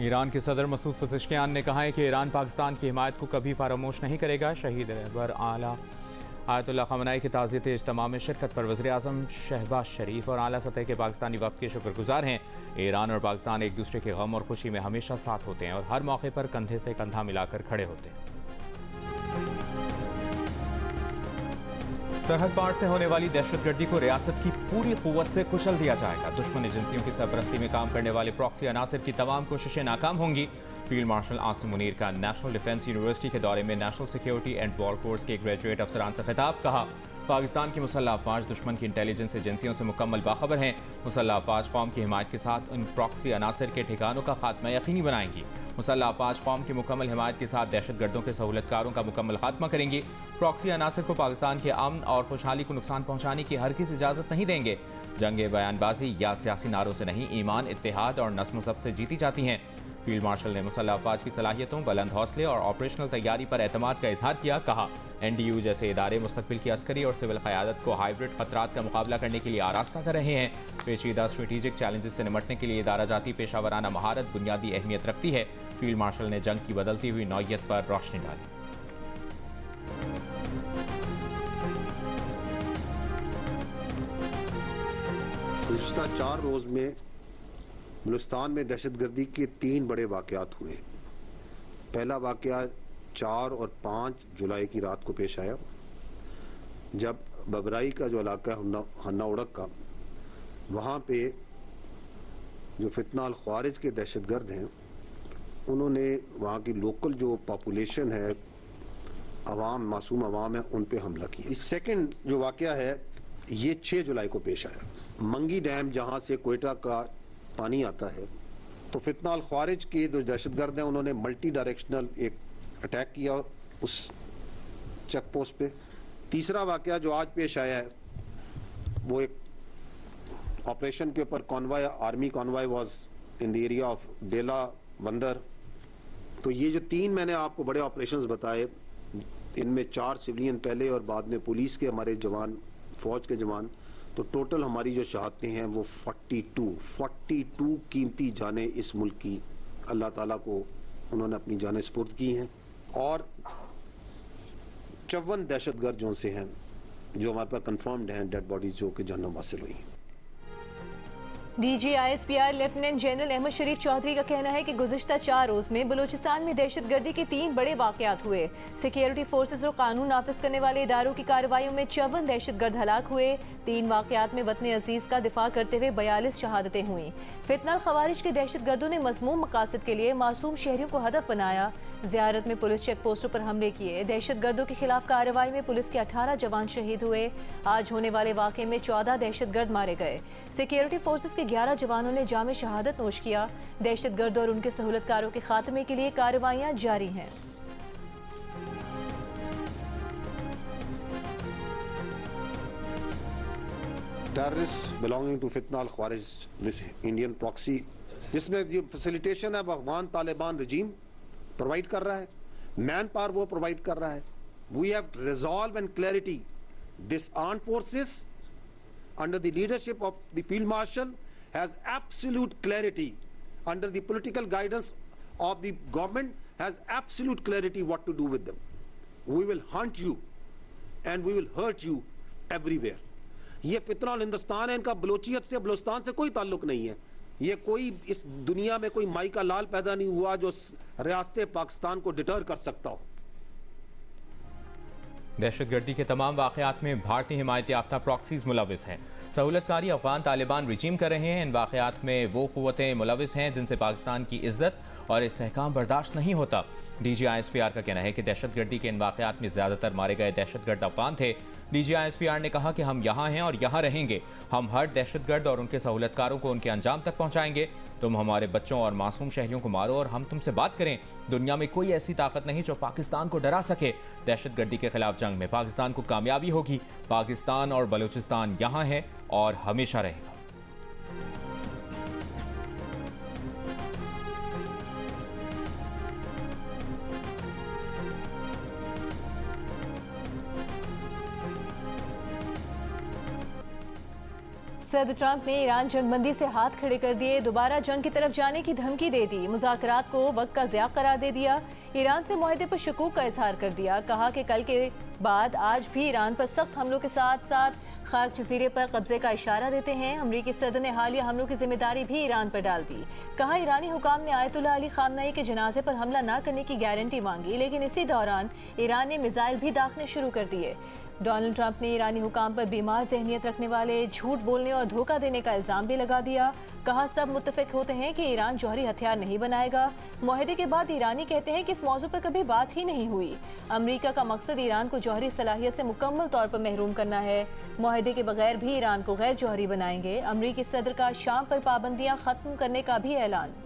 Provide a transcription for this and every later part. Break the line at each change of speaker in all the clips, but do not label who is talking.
Iran के सदर मसूद पज़ेश्कियान ने कहा है कि ईरान पाकिस्तान की हिमायत को कभी फरामोश नहीं करेगा। शहीद रहबर आला आयतुल्लाह ख़amenei की ताज़ियत इज्तिमा में शिरकत पर वज़ीर-ए-आज़म शहबाज शरीफ और आला सतह के पाकिस्तानी वफ़द के शुक्रगुजार हैं। ईरान और पाकिस्तान एक दूसरे के गम और खुशी में हमेशा साथ होते हैं और हर मौके पर कंधे से कंधा मिलाकर खड़े होते हैं। सरहद पार से होने वाली दहशतगर्दी को रियासत की पूरी कुव्वत से कुचल दिया जाएगा। दुश्मन एजेंसियों की सरपरस्ती में काम करने वाले प्रॉक्सी अनासिर की तमाम कोशिशें नाकाम होंगी। फील्ड मार्शल आसिम मुनीर का नेशनल डिफेंस यूनिवर्सिटी के दौरे में national security and war course के ग्रेजुएट अफसरान से खिताब। कहा, पाकिस्तान की मुसल्लह अफवाज दुश्मन की इंटेलिजेंस एजेंसियों से मुकम्मल बाखबर हैं। मुसल्लह अफवाज कौम की हिमायत के साथ इन प्रॉक्सी अनासिर के ठिकानों का खात्मा यकीनी बनाएंगी। मुसल्लह अफवाज कौम की मुकम्मल हिमायत के साथ दहशतगर्दों के सहूलतकारों का मुकम्मल खात्मा करेंगी। प्रॉक्सी अनासिर को पाकिस्तान के अमन और खुशहाली को नुकसान पहुंचाने की हरगिज़ इजाज़त नहीं देंगे। जंगे बयानबाजी या सियासी नारों से नहीं, ईमान, इत्तेहाद और नस्म सब से जीती जाती हैं। फील्ड मार्शल ने मुसल्लह अफवाज की सलाहियतों, बुलंद हौसले और ऑपरेशनल तैयारी पर एतमाद का इजहार किया। कहा, NDU जैसे इदारे मुस्तकबिल की अस्करी और सिविल क़यादत को हाइब्रिड खतरात का मुकाबला करने के लिए आरास्ता कर रहे हैं। पेचीदा स्ट्रेटेजिक चैलेंजेस से निमटने के लिए इदारा जाती पेशावराना महारत बुनियादी अहमियत रखती है। फील्ड मार्शल ने जंग की बदलती हुई नौयत पर रोशनी डाली।
गुज़िश्ता 4 रोज़ में बलूचिस्तान में दहशतगर्दी के 3 बड़े वाक़यात हुए। पहला वाक़या 4 और 5 जुलाई की रात को पेश आया, जब बबराई का जो इलाका है हन्ना उड़क का, वहाँ पे जो फितना अल ख्वारिज के दहशतगर्द हैं, उन्होंने वहाँ की लोकल जो पॉपुलेशन है, अवाम, मासूम अवाम है, उन पे हमला किया। इस सेकंड जो वाक़या है ये 6 जुलाई को पेश आया। मंगी डैम जहाँ से कोयटा का पानी आता है, तो फितना अल ख्वारिज के जो दहशतगर्द हैं उन्होंने मल्टी डायरेक्शनल एक अटैक किया उस चेक पोस्ट पे। तीसरा वाकया जो आज पेश आया है वो एक ऑपरेशन के ऊपर convoy, army convoy was in the area of डेला बंदर। तो ये जो 3 मैंने आपको बड़े ऑपरेशंस बताए, इनमें 4 सिविलियन पहले और बाद में पुलिस के हमारे जवान, फौज के जवान, तो टोटल हमारी जो शहादतें हैं वो 42 कीमती जानें इस मुल्क की अल्लाह ताला को उन्होंने अपनी जानें सुपुर्द की हैं। और 54 दहशतगर्द जो से हैं जो हमारे पास कंफर्म्ड हैं, डेड बॉडीज जो कि जहन्नुम हासिल हुई हैं।
DG ISPR lieutenant general Ahmed Sharif Chaudhry का कहना है कि गुज़िश्ता 4 रोज में बलूचिस्तान में दहशतगर्दी के 3 बड़े वाक़यात हुए। सिक्योरिटी फोर्सेस और कानून नाफिज करने वाले इदारों की कार्रवाइयों में 54 दहशतगर्द हलाक हुए। 3 वाक़यात में वतन अजीज का दिफा करते हुए 42 शहादतें हुई। फितना खवारिज के दहशतगर्दों ने मज़मूम मकासद के लिए मासूम शहरियों को हदफ बनाया। ज़ियारत में पुलिस चेक पोस्टों पर हमले किए। दहशतगर्दों के खिलाफ कार्रवाई में पुलिस के 18 जवान शहीद हुए। आज होने वाले वाक़े में 14 दहशतगर्द मारे गए। सिक्योरिटी फोर्सेस के 11 जवानों ने जामे शहादत नोश किया। दहशतगर्द और उनके सहूलतकारों के खात्मे के लिए कार्रवाइयां जारी हैं।
टेररिस्ट बिलोंगिंग टू फितना अल ख्वारिज, दिस इंडियन प्रॉक्सी, जिसमें जो फैसिलिटेशन है वो अफगान तालिबान रजीम प्रोवाइड कर रहा है, मैन पावर वो प्रोवाइड कर रहा है। We have resolve and clarity this arm forces under the leadership of the field marshal has absolute clarity, under the political guidance of the government has absolute clarity what to do with them. We will hunt you and we will hurt you everywhere. ये फितना हिंदुस्तान है, इनका बलोचियत से, बलोचिस्तान से कोई ताल्लुक नहीं है। ये कोई इस दुनिया में कोई माई का लाल पैदा नहीं हुआ जो रियासत पाकिस्तान को डिटर कर सकता हो।
दहशतगर्दी के तमाम वाक़यात में भारतीय हिमायत याफ्ता प्रॉक्सीज मुलविस हैं। सहूलतकारी अफगान तालिबान रिजीम कर रहे हैं। इन वाक़यात में वो क़ुव्वतें मुलविस हैं जिनसे पाकिस्तान की इज्जत और इस्तेहकाम बर्दाश्त नहीं होता। DG ISPR का कहना है कि दहशतगर्दी के इन वाक़यात में ज़्यादातर मारे गए दहशतगर्द अफगान थे। DG ISPR ने कहा कि हम यहाँ हैं और यहाँ रहेंगे। हम हर दहशतगर्द और उनके सहूलतकारों को उनके अंजाम तक पहुँचाएंगे। तुम हमारे बच्चों और मासूम शहरियों को मारो और हम तुमसे बात करें। दुनिया में कोई ऐसी ताकत नहीं जो पाकिस्तान को डरा सके। दहशतगर्दी के खिलाफ जंग में पाकिस्तान को कामयाबी होगी। पाकिस्तान और बलूचिस्तान यहाँ है और हमेशा रहेगा।
सदर ट्रंप ने ईरान जंगबंदी से हाथ खड़े कर दिए, दोबारा जंग की तरफ जाने की धमकी दे दी, मुज़ाकरात को वक्त का ज़िया करार दे दिया, ईरान से मुआहदे पर शकूक का इजहार कर दिया। कहा कि कल के बाद आज भी ईरान पर सख्त हमलों के साथ साथ खाक जजीरे पर कब्जे का इशारा देते हैं। अमरीकी सदर ने हालिया हमलों की जिम्मेदारी भी ईरान पर डाल दी। कहा ईरानी हुकाम ने आयतुल्लाह अली खामनेई के जनाजे पर हमला न करने की गारंटी मांगी, लेकिन इसी दौरान ईरान ने मिसाइल भी दागने शुरू कर दिए। डोनाल्ड ट्रंप ने ईरानी हुकाम पर बीमार जहनियत रखने वाले, झूठ बोलने और धोखा देने का इल्जाम भी लगा दिया। कहा सब मुत्तफिक होते हैं कि ईरान जौहरी हथियार नहीं बनाएगा। मुआहदे के बाद ईरानी कहते हैं कि इस मौजू पर कभी बात ही नहीं हुई। अमरीका का मकसद ईरान को जौहरी सलाहियत से मुकम्मल तौर पर महरूम करना है। मुआहदे के बगैर भी ईरान को गैर जौहरी बनाएंगे। अमरीकी सदर का शाम पर पाबंदियां खत्म करने का भी ऐलान।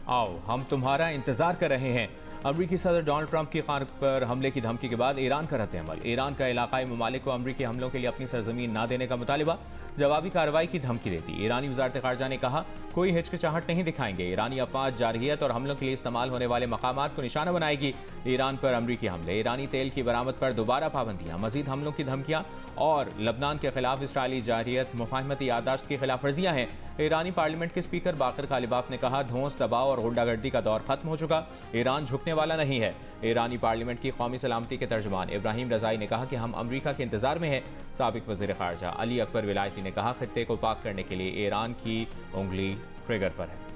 आओ हम तुम्हारा इंतजार कर रहे हैं। अमरीकी सदर डोनाल्ड ट्रंप की खान पर हमले की धमकी के बाद ईरान का रद्द-ए-अमल। ईरान का इलाकाई ममालिक को अमरीकी हमलों के लिए अपनी सरजमीन ना देने का मुतालिबा, जवाबी कार्रवाई की धमकी देती। ईरानी वजारत खारजा ने कहा कोई हिचकिचाहट नहीं दिखाएंगे। ईरानी अफवाज जारहियत और हमलों के लिए इस्तेमाल होने वाले मकामात को निशाना बनाएगी। ईरान पर अमरीकी हमले, ईरानी तेल की बरामद पर दोबारा पाबंदियां, मजीद हमलों की धमकियां और लबनान के खिलाफ इसराइली जारहियत मुफाहमती यादाश्त की खिलाफ वर्जियां हैं। ईरानी पार्लियामेंट के स्पीकर बाकर कालिबाफ ने कहा धौंस, दबाव और गुंडागर्दी का दौर खत्म हो चुका, ईरान झुकने वाला नहीं है। ईरानी पार्लियामेंट की कौमी सलामती के तर्जुमान इब्राहिम रजाई ने कहा कि हम अमरीका के इंतजार में हैं। साबिक वज़ीर ख़ारजा अली अकबर विलायती ने कहा खित्ते को पाक करने के लिए ईरान की उंगली ट्रिगर पर है।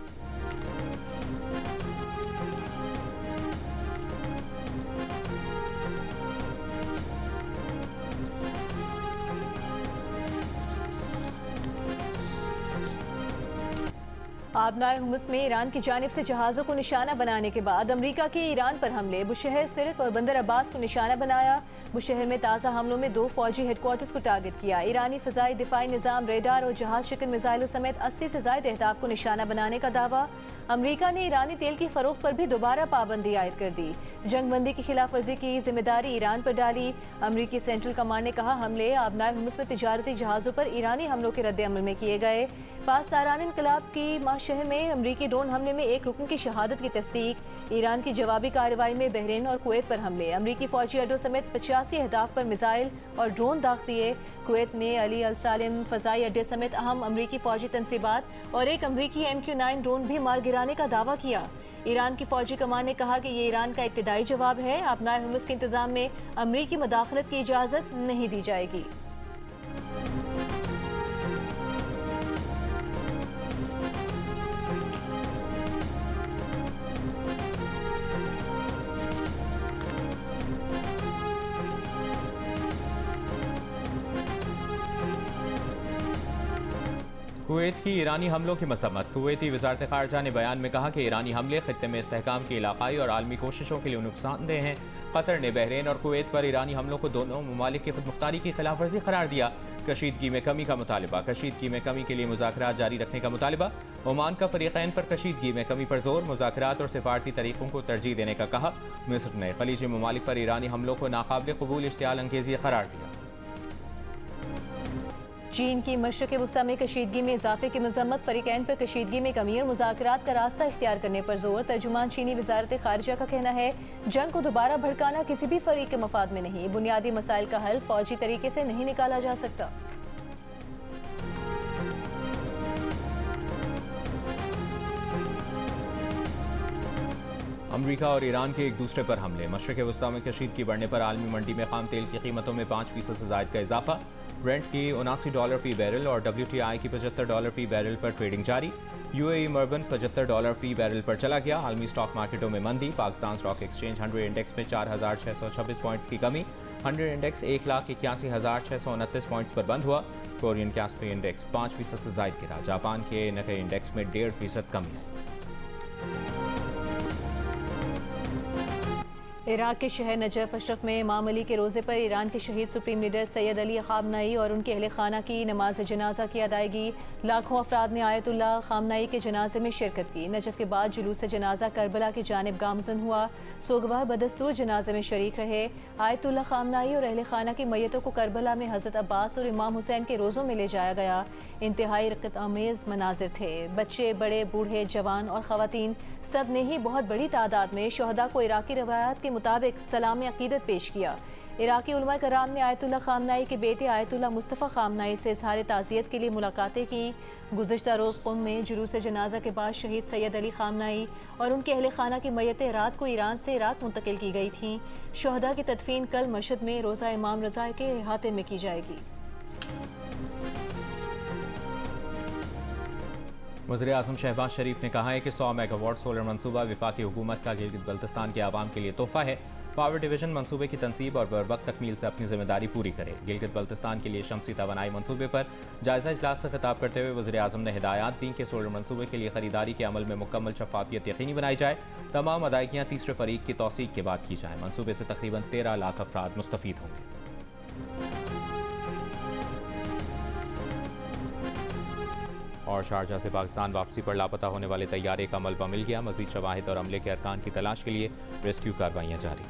आबनाए हुमस में ईरान की जानिब से जहाज़ों को निशाना बनाने के बाद अमरीका के ईरान पर हमले, बुशहर, सिर्क और बंदर अब्बास को निशाना बनाया। बुशहर में ताज़ा हमलों में 2 फौजी हेडक्वार्टर्स को टारगेट किया। ईरानी फ़िज़ाई दिफाई निज़ाम, रेडार और जहाज शिकन मिसाइलों समेत 80 से ज़ायद अहदाफ को निशाना बनाने का दावा। अमरीका ने ईरानी तेल की फरोख्त पर भी दोबारा पाबंदी आयद कर दी। जंगबंदी की खिलाफ वर्जी की जिम्मेदारी ईरान पर डाली। अमरीकी सेंट्रल कमांड ने कहा हमले आबनाए हुमस में तिजारती जहाज़ों पर ईरानी हमलों के रद्द-ए-अमल में किए गए। पास तारान इनकलाब की माह शहर में अमरीकी ड्रोन हमले में 1 रुकन की शहादत की तस्दीक। ईरान की जवाबी कार्रवाई में बहरीन और कुवैत पर हमले, अमरीकी फौजी अड्डों समेत 85 अहदाफ पर मिसाइल और ड्रोन दाग दिए। कुवैत में अली अल सालिम फ़ज़ाई अड्डे समेत अहम अमरीकी फौजी तनसीबात और 1 अमरीकी MQ-9 ड्रोन भी मार गिराने का दावा किया। ईरान की फौजी कमान ने कहा कि ये ईरान का इब्तिदाई जवाब है। आबनाए हुमस के इंतजाम में अमरीकी मुदाखलत की इजाज़त नहीं दी जाएगी।
कुवैत की ईरानी हमलों की मसम्मत। कुवैती वज़ारत ख़ारजा ने बयान में कहा कि ईरानी हमले खित्ते में इस्तेहकाम की इलाक़ाई और आलमी कोशिशों के लिए नुकसानदेह हैं। कतर ने बहरीन और कुवैत पर ईरानी हमलों को दोनों ममालिक की खुदमुख्तारी की खिलाफ वर्जी करार दिया। कशीदगी में कमी का मुतालिबा, कशीदगी में कमी के लिए मुज़ाकरात जारी रखने का मुतालिबा। ओमान का फ़रीक़ैन पर कशीदगी में कमी पर जोर, मुज़ाकरात और सिफारती तरीक़ों को तरजीह देने का कहा। मिस्र ने खलीजी ममालिक पर ईरानी हमलों को नाकाबिल क़बूल इश्तियाल अंगेज़ी करार दिया।
चीन की मशरिक़ वुस्ता में कशीदगी में इजाफे की मजम्मत, फ़रीक़ैन पर कशीदगी में कमी और मुज़ाकरात का रास्ता इख्तियार करने पर जोर। तर्जुमान चीनी वज़ारत ख़ारिजा का कहना है जंग को दोबारा भड़काना किसी भी फ़रीक़ के मफाद में नहीं, बुनियादी मसाइल का हल फ़ौजी तरीके से नहीं निकाला जा सकता।
अमरीका और ईरान के एक दूसरे पर हमले, मशरिक़ वुस्ता में कशीदगी बढ़ने पर आलमी मंडी में खाम तेल की कीमतों में 5% से ज़ायद का इजाफा। ब्रेंट की $79 फी बैरल और WTI की $75 फी बैरल पर ट्रेडिंग जारी। UAE मर्बन $75 फी बैरल पर चला गया। आलमी स्टॉक मार्केटों में मंदी। पाकिस्तान स्टॉक एक्सचेंज 100 इंडेक्स में 4,626 पॉइंट्स की कमी। 100 इंडेक्स 1,81,629 पॉइंट्स पर बंद हुआ। कोरियन कैस्पी इंडेक्स 5% से ज़ायद गिरा। जापान के निक्केई इंडेक्स में 1.5% कमी है।
इराक के शहर नजफ अशरफ में इमाम अली के रोज़े पर ईरान के शहीद सुप्रीम लीडर सैयद अली खामनाई और उनके अहले खाना की नमाज जनाजा की अदायगी। लाखों अफराद ने आयतुल्लाह खामनाई के जनाजे में शिरकत की। नजफ के बाद जुलूस जनाजा करबला की जानिब गामजन हुआ। सोगवार बदस्तूर जनाजे में शरीक रहे। आयतुल्लाह खामनाई और अहले खाना की मैयतों को करबला में हज़रत अब्बास और इमाम हुसैन के रोज़ों में ले जाया गया। इंतहाई रक़त आमेज़ मनाजिर थे। बच्चे, बड़े, बूढ़े, जवान और ख़वातीन सब ने ही बहुत बड़ी तादाद में शहदा को इराकी रवायात के मुताबिक सलाम अकीदत पेश किया। इराकी उलमा कराम ने आयतुल्लाह खामनाई के बेटे आयतुल्लाह मुस्तफ़ा खामनाई से इज़हार ताज़ियत के लिए मुलाकातें की। गुज़िश्ता रोज़ क़ुम में जुलूस जनाजा के बाद शहीद सैयद अली खामनाई और उनके अहले खाना की मैयतें रात को ईरान से इराक मुंतकिल की गई थीं। शहदा की तदफीन कल मशहद में रोज़ा इमाम रज़ा के अहाते में की जाएगी।
वज़ीर-ए-आज़म शहबाज शरीफ ने कहा है कि 100 मेगावाट सोलर मंसूबा वफाकी हुकूमत का गिलगित बल्तिस्तान के आवाम के लिए तोहफा है। पावर डिवीजन मंसूबे की तनसीब और बरवक्त तकमील से अपनी जिम्मेदारी पूरी करे। गिलगित बल्तिस्तान के लिए शमसी तवानाई मंसूबे पर जायजा इजलास से खिताब करते हुए वज़ीर-ए-आज़म ने हिदायत दी कि सोलर मंसूबे के लिए खरीदारी के अमल में मुकम्मल शफाफियत यकीनी बनाई जाए। तमाम अदायगियाँ तीसरे फरीक की तौसीक के बाद की जाएँ। मंसूबे से तकरीबन 13 लाख अफराद मुस्तफ़ीद होंगे। और शारजाह से पाकिस्तान वापसी पर लापता होने वाले तैयारे का मलबा मिल गया। मज़ीद शवाहिद और अमले के अरकान की तलाश के लिए रेस्क्यू कार्रवाइयाँ जारी।